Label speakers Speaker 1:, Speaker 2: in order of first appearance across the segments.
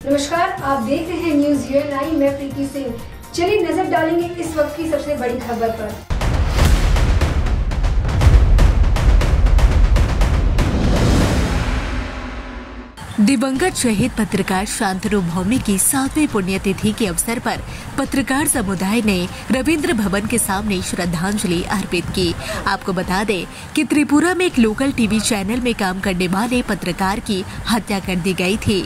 Speaker 1: नमस्कार, आप देख रहे हैं न्यूज यूएनआई। मैं प्रीति सिंह। चलिए नजर डालेंगे इस वक्त की सबसे बड़ी खबर पर।
Speaker 2: दिवंगत शहीद पत्रकार शांतनु भौमिक की 7वीं पुण्यतिथि के अवसर पर पत्रकार समुदाय ने रविंद्र भवन के सामने श्रद्धांजलि अर्पित की। आपको बता दें कि त्रिपुरा में एक लोकल टीवी चैनल में काम करने वाले पत्रकार की हत्या कर दी गई थी।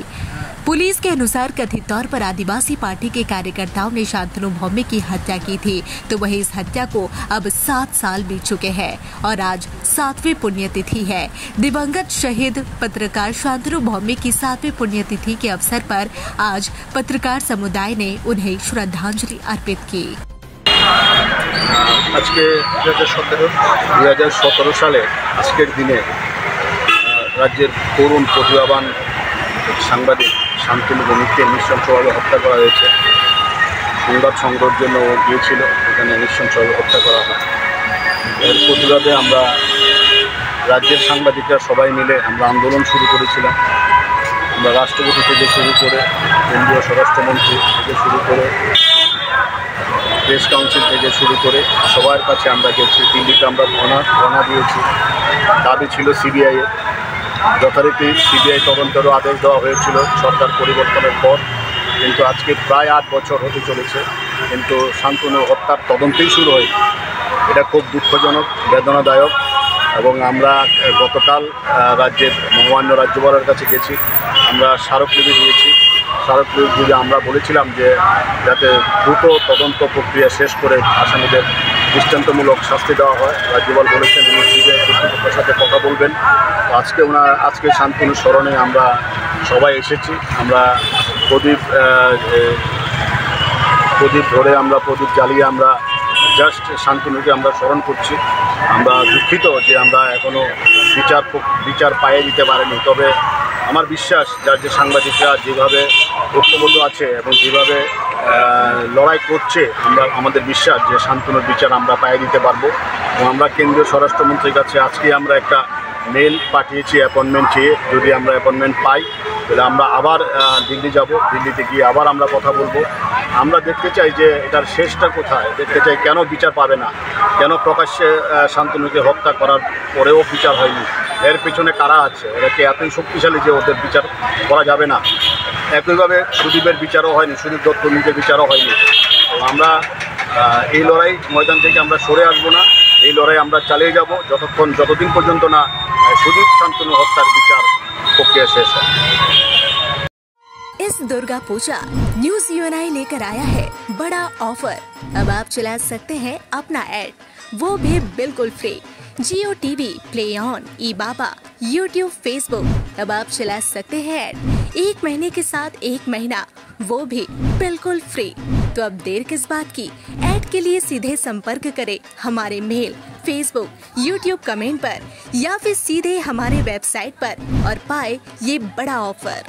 Speaker 2: पुलिस के अनुसार कथित तौर पर आदिवासी पार्टी के कार्यकर्ताओं ने शांतनु भौमिक की हत्या की थी, तो वहीं इस हत्या को अब 7 साल बीत चुके हैं और आज 7वीं पुण्यतिथि है। दिवंगत शहीद पत्रकार शांतनु भौमिक की 7वीं पुण्यतिथि के अवसर पर आज पत्रकार समुदाय ने उन्हें श्रद्धांजलि अर्पित की।
Speaker 3: आज के 2017 साले आजकेर दिने राज्य तरुण प्रतिभावान সাংবাদিক শান্তনু ভৌমিককে নৃশংসভাবে হত্যা করা হয়েছে। সংবাদ সংগ্রহের জন্য ও গিয়েছিল, এখানে নৃশংসভাবে হত্যা করা হয়। এর প্রতিবাদে আমরা রাজ্যের সাংবাদিকরা সবাই মিলে আমরা আন্দোলন শুরু করেছিলাম। আমরা রাষ্ট্রপতি থেকে শুরু করে কেন্দ্রীয় স্বরাষ্ট্রমন্ত্রী থেকে শুরু করে প্রেস কাউন্সিল থেকে শুরু করে সবার কাছে আমরা গেছি। দিল্লিতে আমরা ধর্ণা দিয়েছি। দাবি ছিল সিবিআইয়ের যথারীতি সিবিআই তদন্তেরও আদেশ দেওয়া হয়েছিল সরকার পরিবর্তনের পর, কিন্তু আজকে প্রায় 8 বছর হতে চলেছে, কিন্তু শান্তনু হত্যার তদন্তই শুরু হয়নি। এটা খুব দুঃখজনক, বেদনাদায়ক। এবং আমরা গতকাল রাজ্যের মহামান্য রাজ্যপালের কাছে গেছি, আমরা স্মারকলিপি দিয়েছি। স্মারকলিপি আমরা বলেছিলাম যে যাতে দ্রুত তদন্ত প্রক্রিয়া শেষ করে আসামিদের দৃষ্টান্তমূলক শাস্তি দেওয়া হয়। রাজ্যপাল বলেছেন উনি সিবিআই কর্তৃপক্ষের সাথে কথা বলবেন। আজকে শান্তনু স্মরণে আমরা সবাই এসেছি। আমরা প্রদীপ ধরে আমরা প্রদীপ জ্বালিয়ে আমরা জাস্ট শান্তনুকে আমরা স্মরণ করছি। আমরা দুঃখিত যে আমরা এখনও বিচার পাইয়ে দিতে পারিনি, তবে আমার বিশ্বাস যে সাংবাদিকরা যেভাবে ঐক্যবদ্ধ আছে এবং যেভাবে লড়াই করছে, আমাদের বিশ্বাস যে শান্তনুর বিচার আমরা পাইয়ে দিতে পারবো। এবং আমরা কেন্দ্রীয় স্বরাষ্ট্রমন্ত্রীর কাছে আজকে আমরা একটা মেল পাঠিয়েছি অ্যাপয়েন্টমেন্ট চেয়ে। যদি আমরা অ্যাপয়েন্টমেন্ট পাই তাহলে আমরা আবার দিল্লি যাব। দিল্লিতে গিয়ে আবার আমরা কথা বলবো। আমরা দেখতে চাই যে এটার শেষটা কোথায়, দেখতে চাই কেন বিচার পাবে না, কেন প্রকাশ্যে শান্তনুকে হত্যা করার পরেও বিচার হয়নি, এর পেছনে কারা আছে, এরা কি এতই শক্তিশালী যে ওদের বিচার করা যাবে না। একইভাবে সুদীপের বিচারও হয়নি, সুদীপ দত্ত নিজের বিচারও হয়নি। আমরা এই লড়াই ময়দান থেকে আমরা সরে আসবো না, এই লড়াই আমরা চালিয়ে যাব যতদিন পর্যন্ত না সুদীপ শান্তনু হত্যার বিচার प्रक्रिया शेष है।
Speaker 2: इस दुर्गा पूजा न्यूज यूएनआई लेकर आया है बड़ा ऑफर। अब आप चला सकते हैं अपना ऐड, वो भी बिल्कुल free. Jio TV, play on, E Baba, YouTube, Facebook, अब आप चला सकते हैं ऐड 1 महीने के साथ 1 महीना, वो भी बिल्कुल फ्री। तो अब देर किस बात की, ऐड के लिए सीधे संपर्क करें हमारे मेल, फेसबुक, यूट्यूब कमेंट पर या फिर सीधे हमारे वेबसाइट पर और पाए ये बड़ा ऑफर।